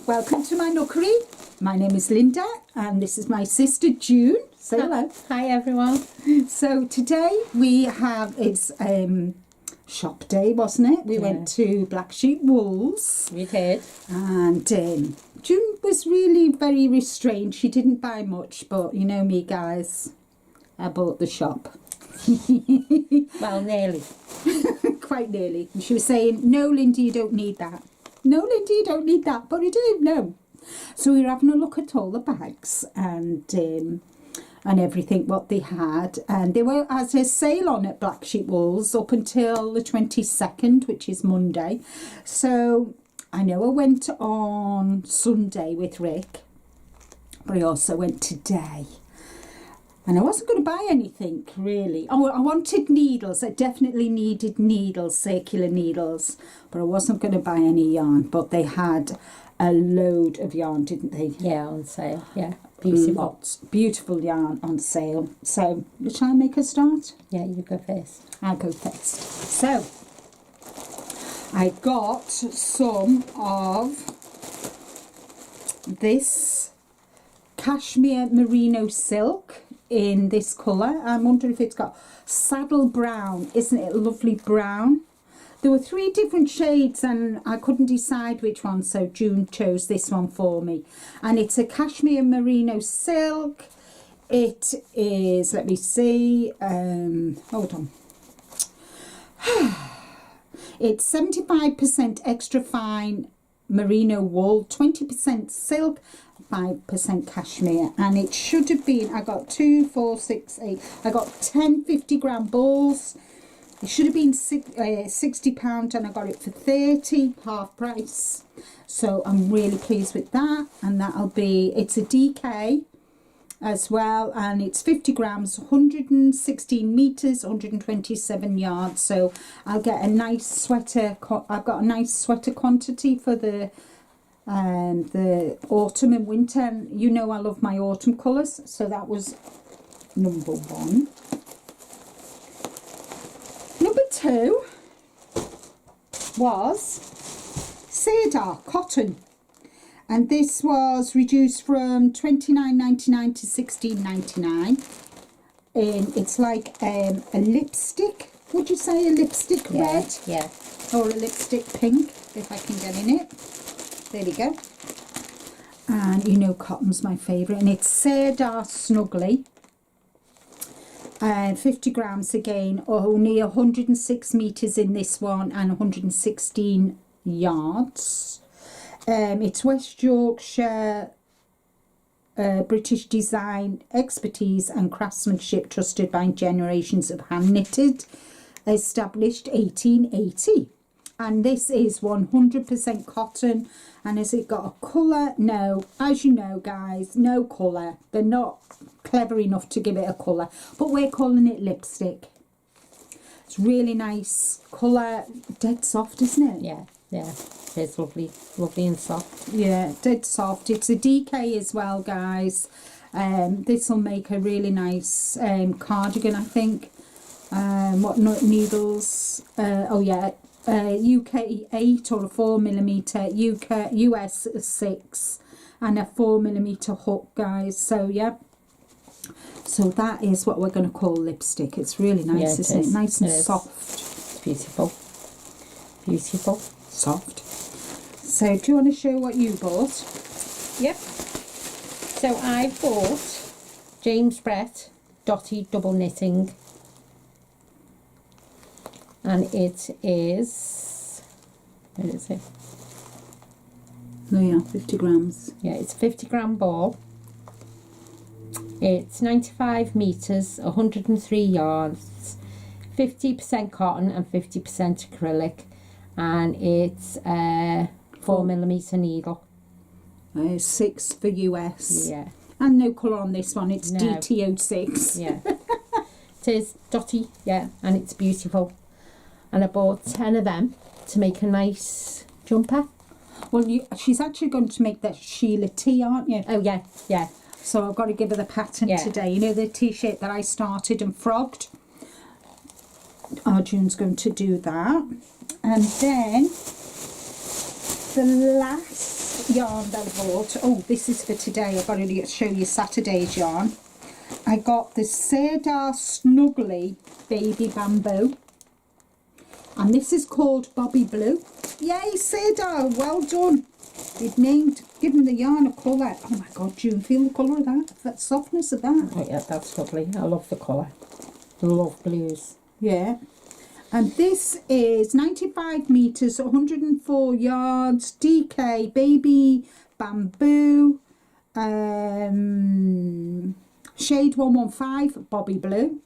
welcome to my nookery. My name is Linda and this is my sister June. Say hello. Hi everyone. So today we have, it's shop day, wasn't it? We went to Black Sheep Wools. We did. And June was really very restrained. She didn't buy much, but you know me guys, I bought the shop. Well, nearly. Quite nearly. And she was saying, no Linda, you don't need that. No Linda, you don't need that. But I do, no. So we were having a look at all the bags and everything what they had, and there were as a sale on at Black Sheep Wools up until the 22nd, which is Monday. So I know I went on Sunday with Rick, but I also went today. And I wasn't going to buy anything, really. Oh, I wanted needles. I definitely needed needles, circular needles. But I wasn't going to buy any yarn. But they had a load of yarn, didn't they? Yeah, on sale. Yeah, beautiful. Lots. Beautiful yarn on sale. So, shall I make a start? Yeah, you go first. I'll go first. So, I got some of this cashmere merino silk in this colour. I wonder if it's got saddle brown. Isn't it lovely brown? There were 3 different shades and I couldn't decide which one, so June chose this one for me. And it's a cashmere merino silk. It is, let me see, hold on. It's 75% extra fine merino wool, 20% silk, 5% cashmere, and it should have been, I got 2, 4, 6, 8, I got 10 50-gram balls. It should have been £60 and I got it for 30, half price. So I'm really pleased with that, and that'll be, it's a DK as well, and it's 50 grams, 116 meters, 127 yards. So I'll get a nice sweater. I've got a nice sweater quantity for the autumn and winter, and you know I love my autumn colours, so that was number 1. Number 2 was cedar cotton, and this was reduced from £29.99 to £16.99. And it's like a lipstick, would you say a lipstick red? Yeah. Or a lipstick pink, if I can get in it. There we go. And you know cotton's my favourite, and it's cedar snuggly. 50 grams again, only 106 metres in this one and 116 yards. It's West Yorkshire British design, expertise and craftsmanship trusted by generations of hand knitted, established 1880. And this is 100% cotton. And has it got a colour? No. As you know guys, no colour. They're not clever enough to give it a colour, but we're calling it lipstick. It's really nice colour, dead soft, isn't it? Yeah, yeah. It's lovely, lovely and soft. Yeah, dead soft. It's a DK as well, guys. This will make a really nice cardigan, I think. What needles? Oh yeah, UK 8 or a 4mm, US 6, and a 4mm hook, guys. So yeah. So that is what we're going to call lipstick. It's really nice, isn't it? Nice and soft. It's beautiful. Beautiful. Soft. So do you want to show what you bought? Yep. So I bought James Brett Dotty Double Knitting. And it is, where is it? Oh yeah, 50 grams. Yeah, it's a 50-gram ball. It's 95 metres, 103 yards, 50% cotton and 50% acrylic, and it's a 4mm needle. 6 for US. Yeah. And no colour on this one, it's No. DTO6. Yeah. It is dotty, yeah, and it's beautiful. And I bought 10 of them to make a nice jumper. Well, she's actually going to make that Sheila T, aren't you? Oh yeah, yeah. So I've got to give her the pattern today. You know the t-shirt that I started and frogged? Arjune's going to do that. And then the last yarn that I bought. Oh, this is for today. I've got to show you Saturday's yarn. I got the Cedar Snuggly Baby Bamboo. And this is called Bobby Blue. Yay, Cedar, well done. They've given the yarn a colour. Oh my God, June, feel the colour of that, that softness of that. Oh yeah, that's lovely. I love the colour. I love blues. Yeah. And this is 95 metres, 104 yards, DK, Baby Bamboo, shade 115, Bobby Blue,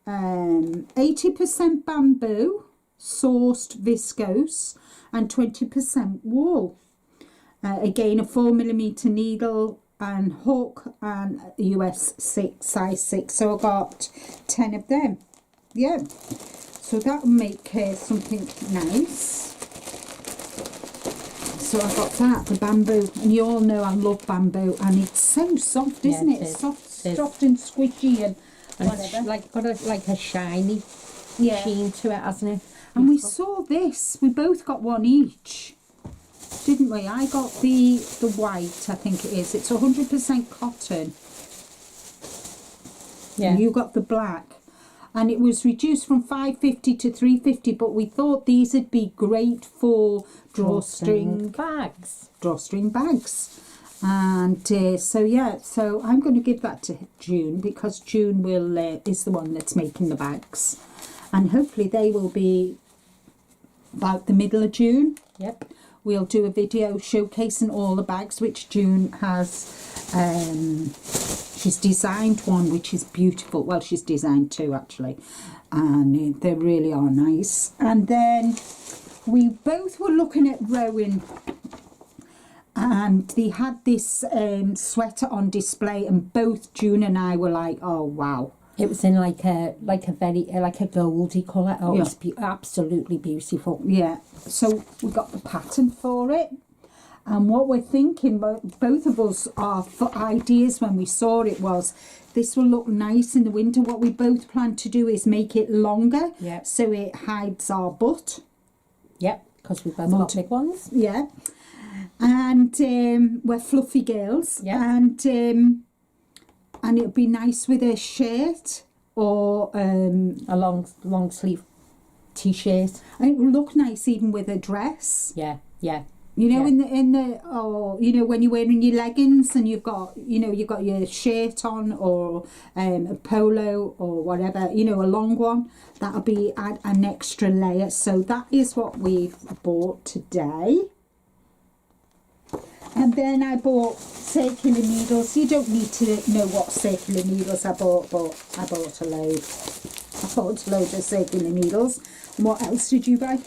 80% bamboo, sourced viscose, and 20% wool. Again, a 4mm needle and hook, and US 6, size 6. So I got 10 of them. Yeah. So that will make something nice. So I got that, the bamboo. And you all know I love bamboo. And it's so soft, isn't it? Is. Soft and squishy and it's like got a shiny sheen to it, hasn't it? And we saw this. We both got one each, didn't we? I got the white, I think it is. It's 100% cotton. Yeah. And you got the black. And it was reduced from $5.50 to $3.50, but we thought these would be great for drawstring bags. Drawstring bags. And so yeah, so I'm going to give that to June, because June is the one that's making the bags. And hopefully they will be about the middle of June. Yep. We'll do a video showcasing all the bags, which June has. She's designed one which is beautiful. Well, she's designed two actually, and they really are nice. And then we both were looking at Rowan, and they had this sweater on display, and both June and I were like, oh wow. It was in like a goldy colour. Oh, Yeah. it's absolutely beautiful. Yeah. So we got the pattern for it. And what we're thinking, both of us, our ideas when we saw it was, this will look nice in the winter. What we both plan to do is make it longer, Yep. so it hides our butt. Yep, because we've both got big ones. Yeah. And we're fluffy girls. Yep. And it'll be nice with a shirt or A long sleeve t-shirt. and it will look nice even with a dress. Yeah, yeah. You know, Yeah. in the or you know, when you're wearing your leggings and you've got your shirt on, or a polo or whatever, you know, a long one, that'll be add an extra layer. So that is what we've bought today. And then I bought circular needles. You don't need to know what circular needles I bought, but I bought a load. I bought a load of circular needles. And what else did you buy?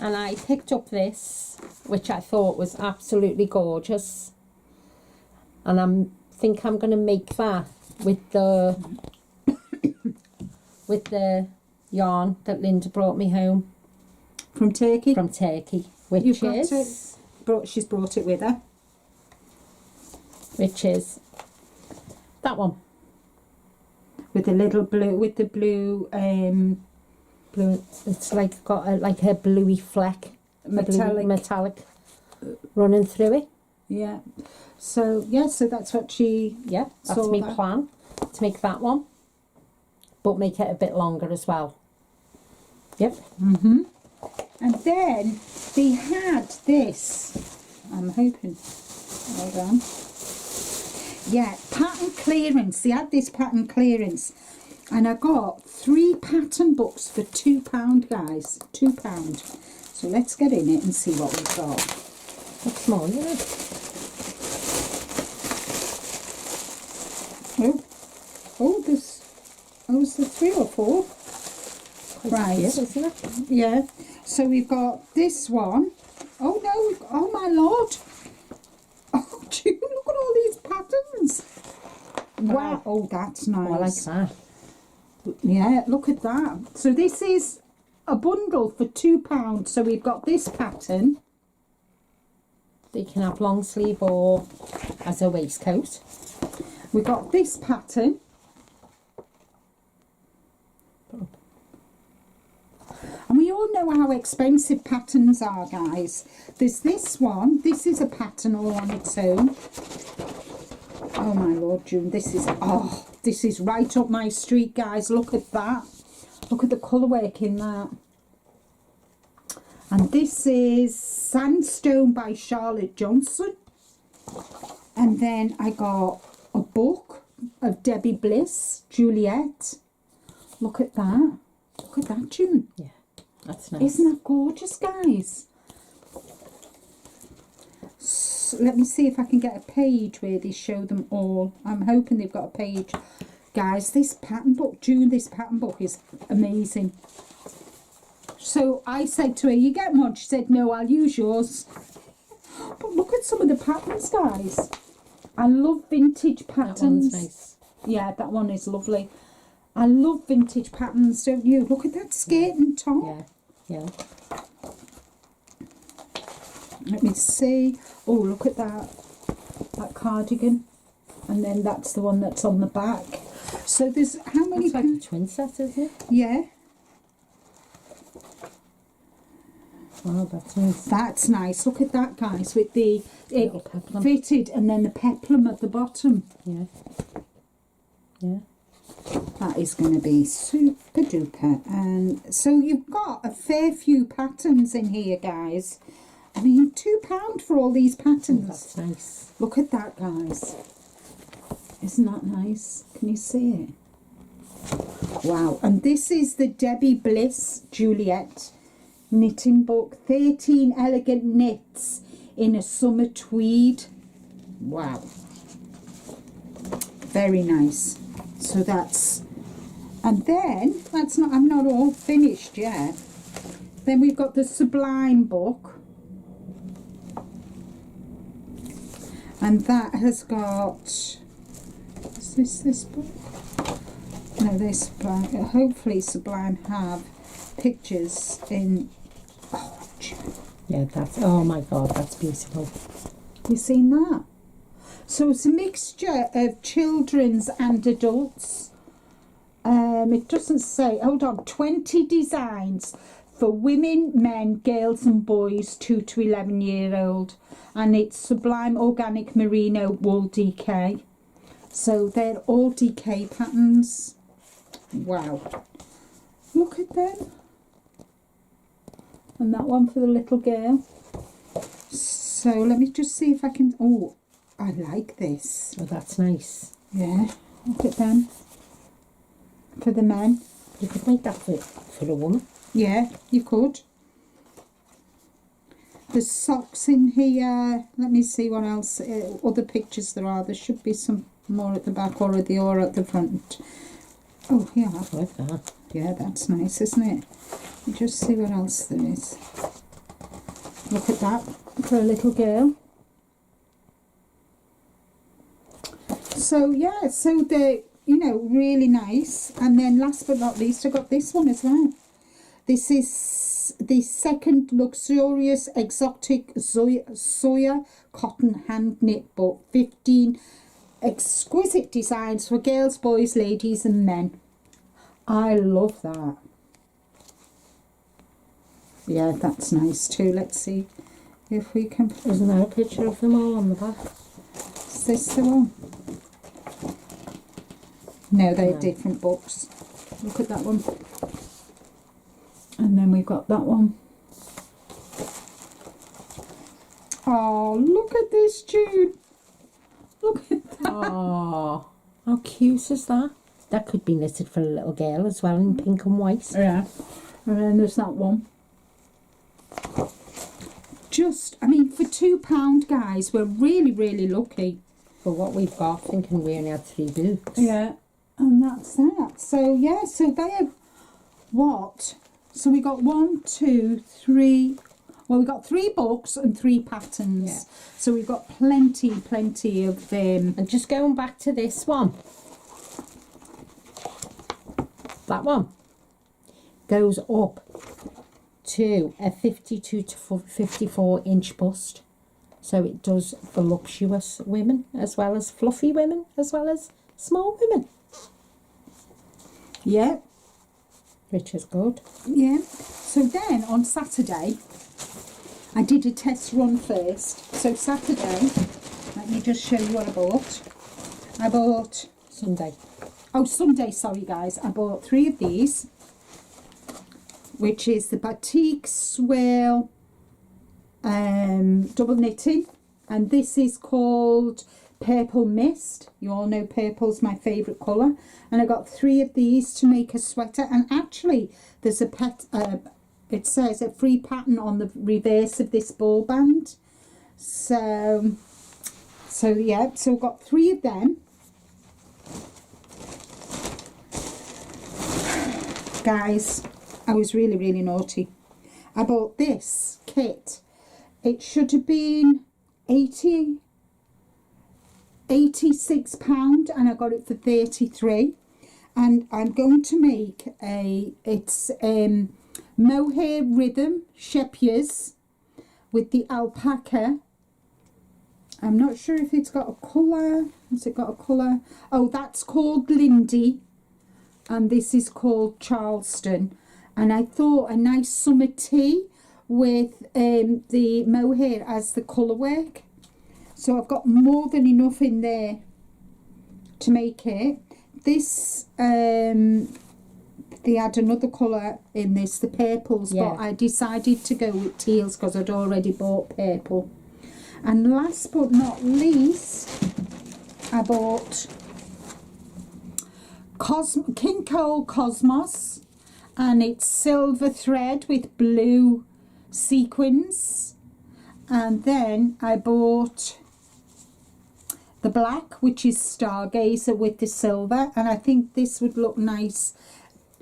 And I picked up this, which I thought was absolutely gorgeous. And think I'm going to make that with the yarn that Linda brought me home From Turkey? from Turkey, which You've got is she's brought it with her. that one. With the little blue, with the blue, Blue. It's like got a bluey fleck, metallic running through it. yeah. So yeah, so that's what she. Yeah, that's saw my that. plan, to make that one, but make it a bit longer as well. Yep. Mhm. And then they had this. I'm hoping. Hold on. Yeah, pattern clearance. They had this pattern clearance, and I got 3 pattern books for £2, guys. £2. So let's get in it and see what we've got. Looks small, isn't it? Is there 3 or 4? Right. Cute, isn't it? Yeah. So we've got this one. Oh no! Oh my lord! Oh, June, look at all these patterns. Wow! Oh, that's nice. Oh, I like that. Yeah, look at that. So this is a bundle for £2. So we've got this pattern. You can have long sleeve or as a waistcoat. We got this pattern. And we all know how expensive patterns are, guys. There's this one. This is a pattern all on its own. Oh my Lord, June, this is right up my street, guys. Look at that. Look at the colourwork in that. And this is Sandstone by Charlotte Johnson. And then I got a book of Debbie Bliss, Juliet. Look at that. Look at that, June. Yeah, that's nice. Isn't that gorgeous, guys? So let me see if I can get a page where they show them all. I'm hoping they've got a page. Guys, this pattern book, June, this pattern book is amazing. So I said to her, you get one? She said, no, I'll use yours. But look at some of the patterns, guys. I love vintage patterns. That one's nice. Yeah, that one is lovely. I love vintage patterns, don't you? Look at that skirt and top. Yeah, yeah. Let me see. Oh, look at that cardigan. And then that's the one that's on the back. So there's how many? That's like a twin set, isn't it? Yeah. Wow, that's nice. That's nice. Look at that, guys, with the Little peplum. fitted and then the peplum at the bottom. Yeah. Yeah. That is going to be super duper. And so you've got a fair few patterns in here, guys. I mean, £2 for all these patterns. That's nice. Look at that, guys. Isn't that nice? Can you see it? Wow. And this is the Debbie Bliss Juliet knitting book. 13 elegant knits in a summer tweed. Wow. Very nice. So that's, and then that's not, I'm not all finished yet. Then we've got the Sublime book. And that has got, is this book? No, this Sublime, hopefully Sublime have pictures in, oh, yeah, that's, oh my God, that's beautiful. You seen that? So it's a mixture of children's and adults. It doesn't say, hold on, 20 designs for women, men, girls and boys 2 to 11-year-old. And it's Sublime Organic Merino Wool DK. So they're all DK patterns. Wow. Look at them. And that one for the little girl. So let me just see if I can, oh, I like this. Oh, that's nice. Yeah, look at them. For the men. You could make that for a woman. Yeah, you could. There's socks in here. Let me see what else. Other pictures there are. There should be some more at the back or at the front. Oh, yeah. I like that. Yeah, that's nice, isn't it? Just see what else there is. Look at that for a little girl. So yeah, so they're, you know, really nice. And then last but not least, I got this one as well. This is the second luxurious exotic soya cotton hand knit book. 15 exquisite designs for girls, boys, ladies and men. I love that. Yeah, that's nice too. Let's see if we can. Isn't there a picture of them all on the back? Is this the one? No, they're different books. Look at that one. And then we've got that one. Oh, look at this, Jude. Look at that. Oh, how cute is that? That could be knitted for a little girl as well in pink and white. Yeah. And then there's that one. Just, I mean, for £2, guys, we're really, really lucky. For what we've got, thinking we only had 3 books. Yeah. And that's that. So, yeah, so they have what? So we got 1, 2, 3. Well, we got 3 books and 3 patterns. Yeah. So we've got plenty of them. And just going back to this one. That one goes up to a 52 to 54 inch bust. So it does voluptuous women as well as fluffy women as well as small women. Yeah. Which is good. Yeah. So then on Saturday, I did a test run first. So Saturday, let me just show you what I bought. I bought... Sunday. Oh, Sunday, sorry guys. I bought 3 of these, which is the Batik Swirl double knitting. And this is called Purple Mist. You all know purple's my favourite colour. And I got 3 of these to make a sweater. And actually, there's a it says a free pattern on the reverse of this ball band. So yeah, so I've got 3 of them. Guys, I was really, really naughty. I bought this kit. It should have been £86 and I got it for 33. And I'm going to make it's mohair rhythm shepias with the alpaca. I'm not sure if it's got a colour. Has it got a colour? Oh, that's called Lindy. And this is called Charleston. And I thought a nice summer tea with the mohair as the colour work. So I've got more than enough in there to make it. This, they had another colour in this, the purples, yeah. but I decided to go with teals because I'd already bought purple. And last but not least, I bought King Cole Cosmos, and it's silver thread with blue sequins. And then I bought the black, which is Stargazer with the silver, and I think this would look nice.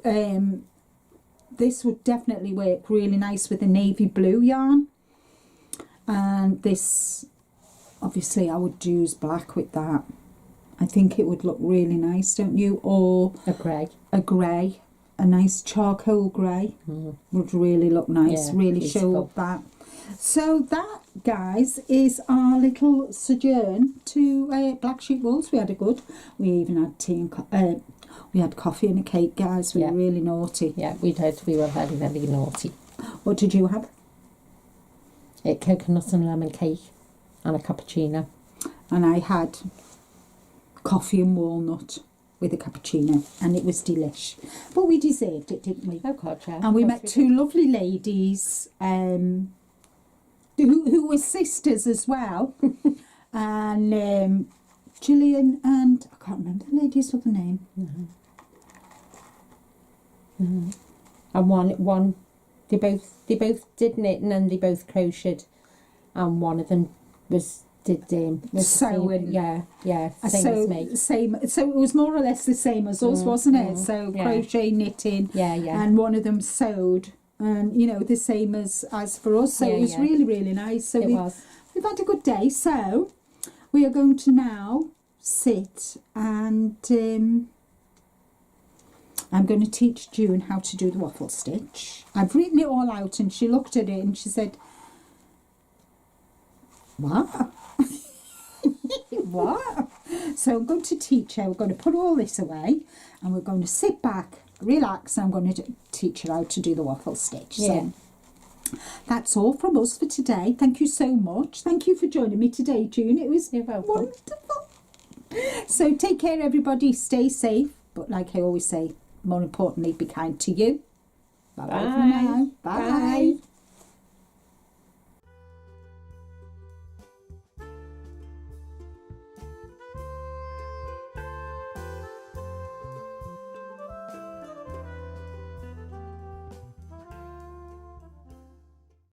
This would definitely work really nice with the navy blue yarn. And this, obviously I would use black with that. I think it would look really nice, don't you? Or a grey. A nice charcoal grey would really look nice, Yeah, really beautiful. show up that. So that, guys, is our little sojourn to Black Sheep Wools. We even had tea and we had coffee and a cake, guys. We were really naughty. Yeah, we did. We were very, very naughty. What did you have? Coconut and lemon cake and a cappuccino. And I had coffee and walnut with a cappuccino, and it was delish. But we deserved it, didn't we? Oh God, yeah. And we met 2 lovely ladies who were sisters as well. And Gillian and I can't remember the lady's other name. And one they both did knitting and they both crocheted, and one of them was sewing. Same as me. So it was more or less the same as us, wasn't it? So crochet, knitting, and one of them sewed, and you know, the same as for us. So it was really, really nice. So we've had a good day. So we are going to now sit and I'm going to teach June how to do the waffle stitch. I've written it all out, and she looked at it and she said, "What?" What? So I'm going to teach her. We're going to put all this away and we're going to sit back, relax, and I'm going to teach her how to do the waffle stitch. So that's all from us for today. Thank you so much. Thank you for joining me today, June. It was wonderful. So take care, everybody. Stay safe. But like I always say, more importantly, be kind to you. Bye-bye for now. Bye.